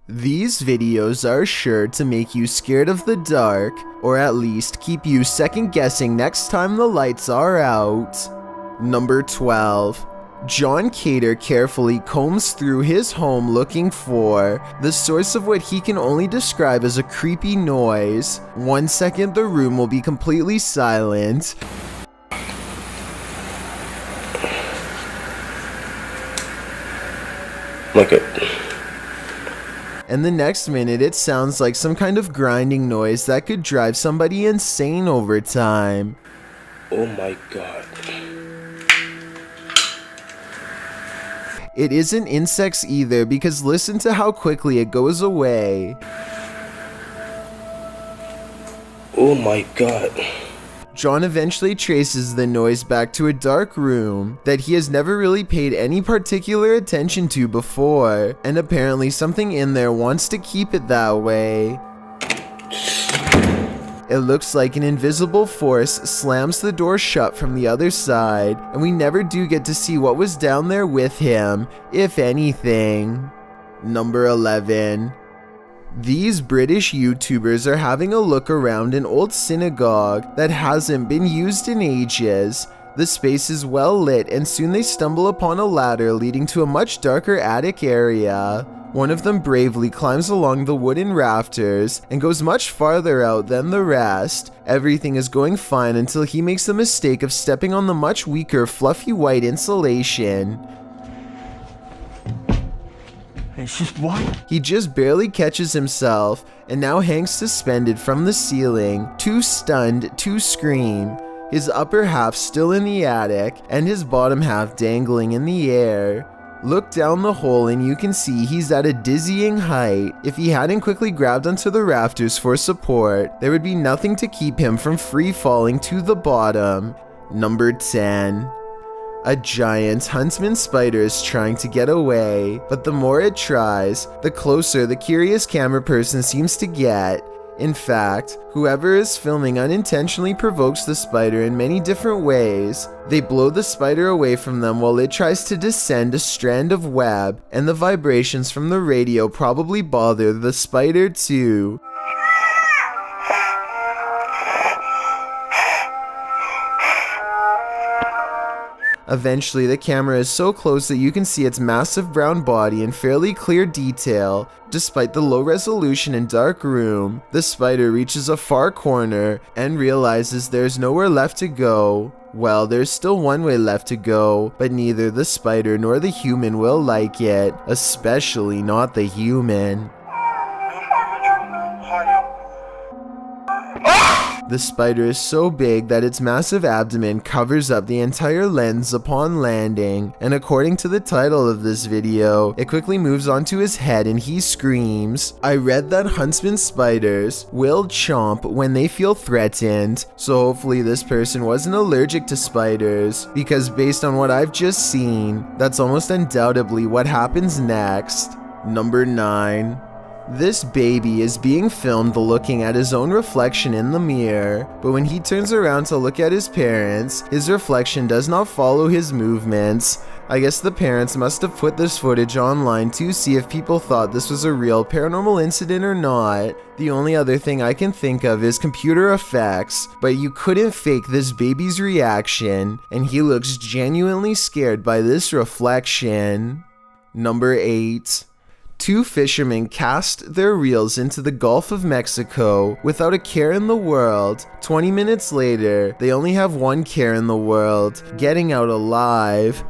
These videos are sure to make you scared of the dark, or at least keep you second guessing next time the lights are out. Number 12. John Cater carefully combs through his home looking for the source of what he can only describe as a creepy noise. 1 second the room will be completely silent. Look it. And the next minute it sounds like some kind of grinding noise that could drive somebody insane over time. Oh my god. It isn't insects either, because listen to how quickly it goes away. Oh my god. John eventually traces the noise back to a dark room that he has never really paid any particular attention to before, and apparently something in there wants to keep it that way. It looks like an invisible force slams the door shut from the other side, and we never do get to see what was down there with him, if anything. Number 11. These British YouTubers are having a look around an old synagogue that hasn't been used in ages. The space is well lit, and soon they stumble upon a ladder leading to a much darker attic area. One of them bravely climbs along the wooden rafters and goes much farther out than the rest. Everything is going fine until he makes the mistake of stepping on the much weaker fluffy white insulation. It's just what? He just barely catches himself and now hangs suspended from the ceiling, too stunned to scream. His upper half still in the attic and his bottom half dangling in the air. Look down the hole and you can see he's at a dizzying height. If he hadn't quickly grabbed onto the rafters for support, there would be nothing to keep him from free falling to the bottom. Number 10. A giant huntsman spider is trying to get away, but the more it tries, the closer the curious camera person seems to get. In fact, whoever is filming unintentionally provokes the spider in many different ways. They blow the spider away from them while it tries to descend a strand of web, and the vibrations from the radio probably bother the spider too. Eventually, the camera is so close that you can see its massive brown body in fairly clear detail. Despite the low resolution and dark room, the spider reaches a far corner and realizes there's nowhere left to go. Well, there's still one way left to go, but neither the spider nor the human will like it, especially not the human. The spider is so big that its massive abdomen covers up the entire lens upon landing, and according to the title of this video, it quickly moves onto his head and he screams. I read that huntsman spiders will chomp when they feel threatened, so hopefully this person wasn't allergic to spiders, because based on what I've just seen, that's almost undoubtedly what happens next. Number 9. This baby is being filmed looking at his own reflection in the mirror, but when he turns around to look at his parents, his reflection does not follow his movements. I guess the parents must have put this footage online to see if people thought this was a real paranormal incident or not. The only other thing I can think of is computer effects, but you couldn't fake this baby's reaction, and he looks genuinely scared by this reflection. Number 8. Two fishermen cast their reels into the Gulf of Mexico without a care in the world. 20 minutes later, they only have one care in the world: getting out alive.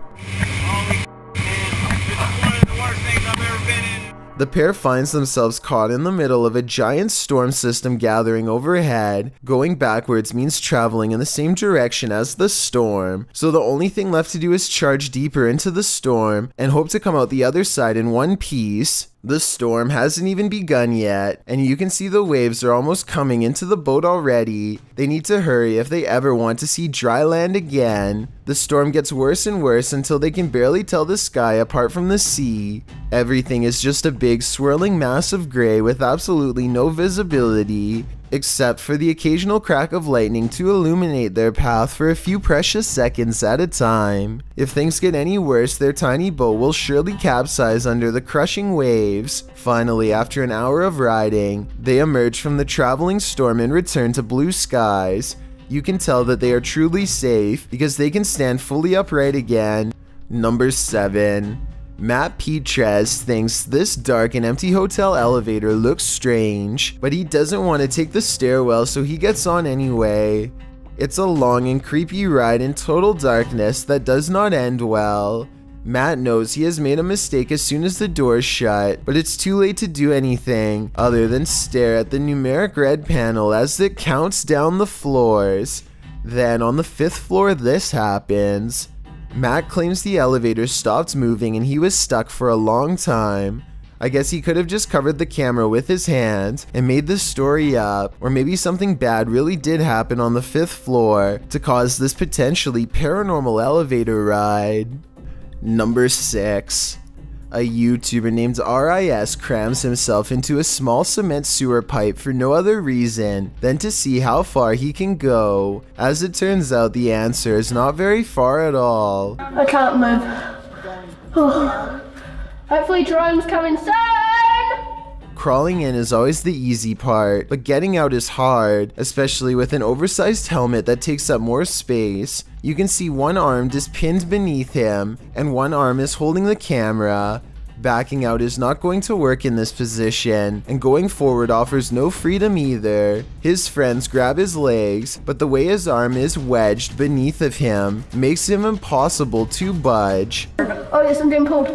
The pair finds themselves caught in the middle of a giant storm system gathering overhead. Going backwards means traveling in the same direction as the storm, so the only thing left to do is charge deeper into the storm and hope to come out the other side in one piece. The storm hasn't even begun yet, and you can see the waves are almost coming into the boat already. They need to hurry if they ever want to see dry land again. The storm gets worse and worse until they can barely tell the sky apart from the sea. Everything is just a big swirling mass of gray with absolutely no visibility. except for the occasional crack of lightning to illuminate their path for a few precious seconds at a time. If things get any worse, their tiny boat will surely capsize under the crushing waves. Finally, after an hour of riding, they emerge from the traveling storm and return to blue skies. You can tell that they are truly safe because they can stand fully upright again. Number 7. Matt Petrez thinks this dark and empty hotel elevator looks strange, but he doesn't want to take the stairwell, so he gets on anyway. It's a long and creepy ride in total darkness that does not end well. Matt knows he has made a mistake as soon as the doors shut, but it's too late to do anything other than stare at the numeric red panel as it counts down the floors. Then on the 5th floor, this happens. Matt claims the elevator stopped moving and he was stuck for a long time. I guess he could have just covered the camera with his hand and made the story up, or maybe something bad really did happen on the 5th floor to cause this potentially paranormal elevator ride. Number 6. A YouTuber named RIS crams himself into a small cement sewer pipe for no other reason than to see how far he can go. As it turns out, the answer is not very far at all. I can't move. Hopefully Jerome's coming soon! Crawling in is always the easy part, but getting out is hard, especially with an oversized helmet that takes up more space. You can see one arm is pinned beneath him, and one arm is holding the camera. Backing out is not going to work in this position, and going forward offers no freedom either. His friends grab his legs, but the way his arm is wedged beneath of him makes him impossible to budge. Oh yes, I'm getting pulled.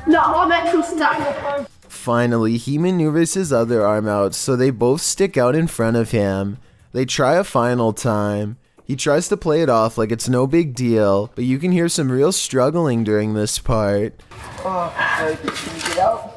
No, I'm actually stuck. Finally, he maneuvers his other arm out so they both stick out in front of him. They try a final time. He tries to play it off like it's no big deal, but you can hear some real struggling during this part. Can you get out?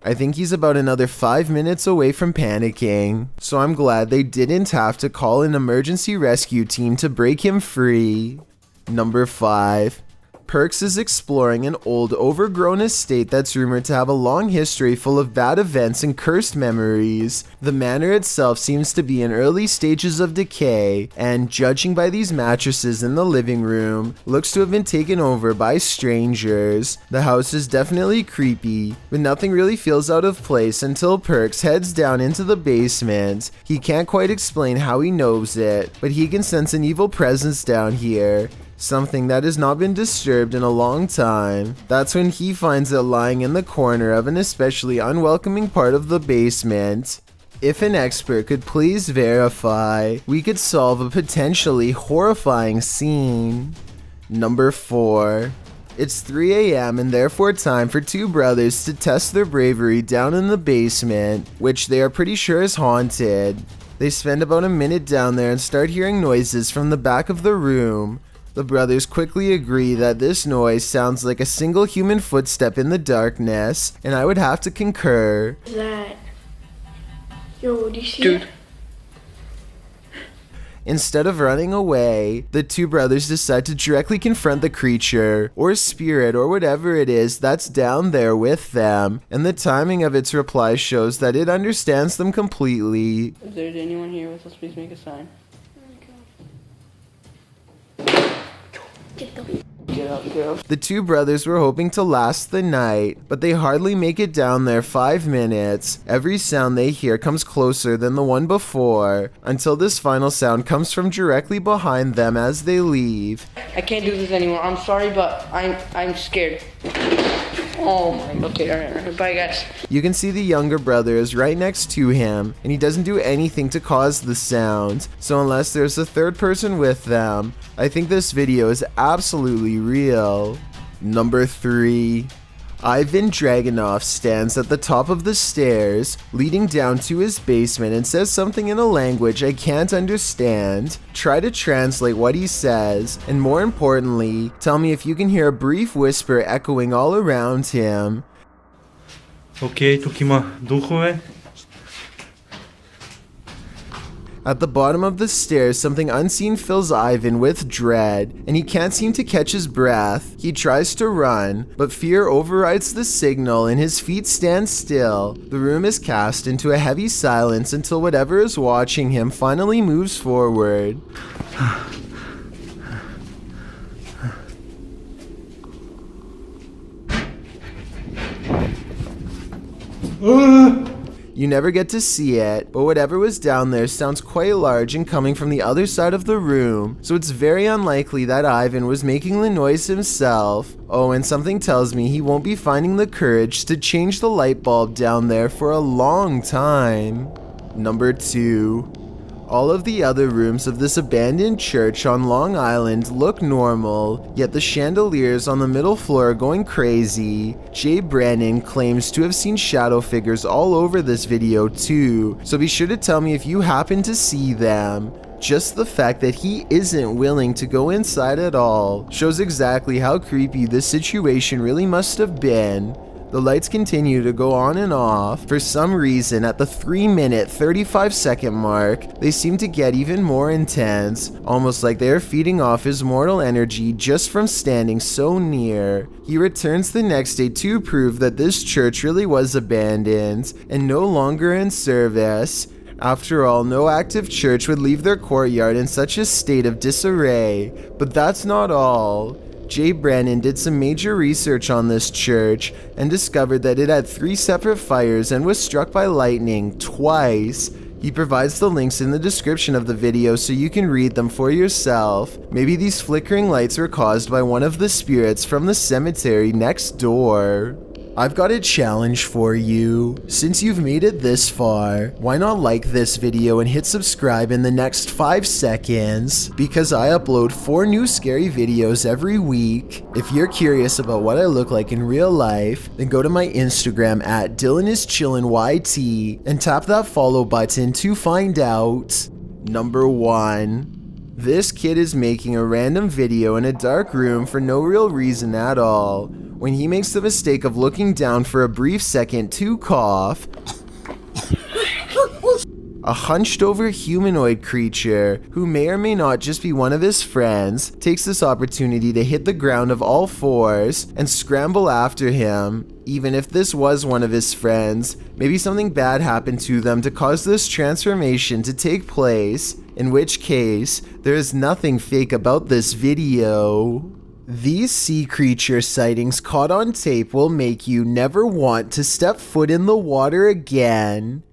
I think he's about another 5 minutes away from panicking, so I'm glad they didn't have to call an emergency rescue team to break him free. Number 5. Perks is exploring an old, overgrown estate that's rumored to have a long history full of bad events and cursed memories. The manor itself seems to be in early stages of decay, and judging by these mattresses in the living room, looks to have been taken over by strangers. The house is definitely creepy, but nothing really feels out of place until Perks heads down into the basement. He can't quite explain how he knows it, but he can sense an evil presence down here. Something that has not been disturbed in a long time. That's when he finds it lying in the corner of an especially unwelcoming part of the basement. If an expert could please verify, we could solve a potentially horrifying scene. Number 4. It's 3 a.m. and therefore time for two brothers to test their bravery down in the basement, which they are pretty sure is haunted. They spend about a minute down there and start hearing noises from the back of the room. The brothers quickly agree that this noise sounds like a single human footstep in the darkness, and I would have to concur. What's that? Yo, do you see Dude. it? Instead of running away, the two brothers decide to directly confront the creature, or spirit, or whatever it is that's down there with them, and the timing of its reply shows that it understands them completely. If there's anyone here with us, please make a sign. Get out. The two brothers were hoping to last the night, but they hardly make it down there 5 minutes. Every sound they hear comes closer than the one before, until this final sound comes from directly behind them as they leave. I can't do this anymore. I'm sorry, but I'm scared. Oh my, okay, alright, bye guys. You can see the younger brother is right next to him, and he doesn't do anything to cause the sound, so unless there's a third person with them, I think this video is absolutely real. Number 3. Ivan Dragunov stands at the top of the stairs, leading down to his basement, and says something in a language I can't understand. Try to translate what he says, and more importantly, tell me if you can hear a brief whisper echoing all around him. Окей, тук има духове. At the bottom of the stairs, something unseen fills Ivan with dread, and he can't seem to catch his breath. He tries to run, but fear overrides the signal and his feet stand still. The room is cast into a heavy silence until whatever is watching him finally moves forward. You never get to see it, but whatever was down there sounds quite large and coming from the other side of the room, so it's very unlikely that Ivan was making the noise himself. Oh, and something tells me he won't be finding the courage to change the light bulb down there for a long time. Number 2. All of the other rooms of this abandoned church on Long Island look normal, yet the chandeliers on the middle floor are going crazy. Jay Brennan claims to have seen shadow figures all over this video too, so be sure to tell me if you happen to see them. Just the fact that he isn't willing to go inside at all shows exactly how creepy this situation really must have been. The lights continue to go on and off. For some reason, at the 3-minute 35-second mark, they seem to get even more intense, almost like they are feeding off his mortal energy just from standing so near. He returns the next day to prove that this church really was abandoned and no longer in service. After all, no active church would leave their courtyard in such a state of disarray. But that's not all. Jay Brennan did some major research on this church and discovered that it had 3 separate fires and was struck by lightning twice. He provides the links in the description of the video so you can read them for yourself. Maybe these flickering lights were caused by one of the spirits from the cemetery next door. I've got a challenge for you. Since you've made it this far, why not like this video and hit subscribe in the next 5 seconds? Because I upload 4 new scary videos every week. If you're curious about what I look like in real life, then go to my Instagram at DylanIsChillinYT and tap that follow button to find out. Number 1. This kid is making a random video in a dark room for no real reason at all. When he makes the mistake of looking down for a brief second to cough, a hunched over humanoid creature, who may or may not just be one of his friends, takes this opportunity to hit the ground of all fours and scramble after him. Even if this was one of his friends, maybe something bad happened to them to cause this transformation to take place, in which case, there is nothing fake about this video. These sea creature sightings caught on tape will make you never want to step foot in the water again.